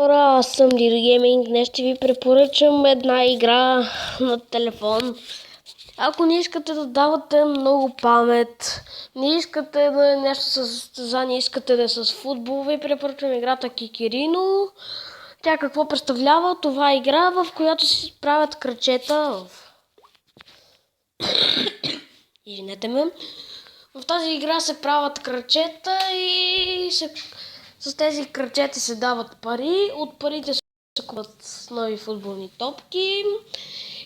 Хора, аз съм Диригейминг. Днес ще ви препоръчам една игра на телефон. Ако не искате да давате много памет, не искате да е нещо с състезание, искате да е с футбол, ви препоръчвам играта Кикерино. Тя какво представлява? Това е игра, в която се правят крачета. Извинете ме. В тази игра се правят крачета и с тези крачета се дават пари. От парите се купуват нови футболни топки.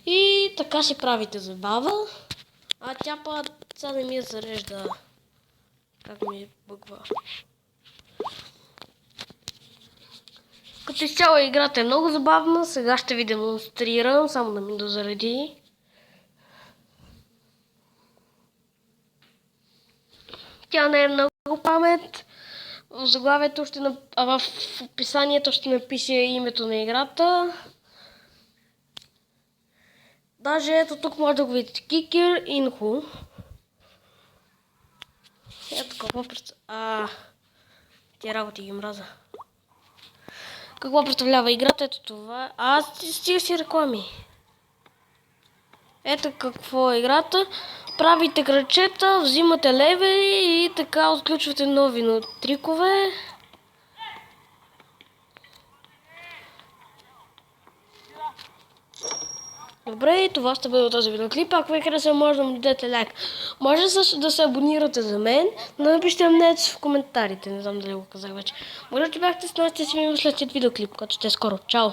И така си правите забава. А тя сега не ми я зарежда. Как ми бъгва. Като изцяло играта е много забавна. Сега ще ви демонстрирам, само да ми дозареди. Тя не е много памет. В заглавието в описанието ще напиша името на играта. Даже ето тук може да го видите. Kicker Info. Ето какво представлява. Тия работи ги мраза. Какво представлява играта? Ето това. Стига си реклами. Ето какво е играта. Правите крачета, взимате левели и така отключвате нови трикове. Добре, и това ще бъде от този видеоклип. Ако ви хареса, може да му дадете лайк. Може също да се абонирате за мен, да напишете мнението в коментарите. Не знам дали го казах вече. Може да бяхте с нас, ще си видим след видеоклип, който ще е скоро. Чао!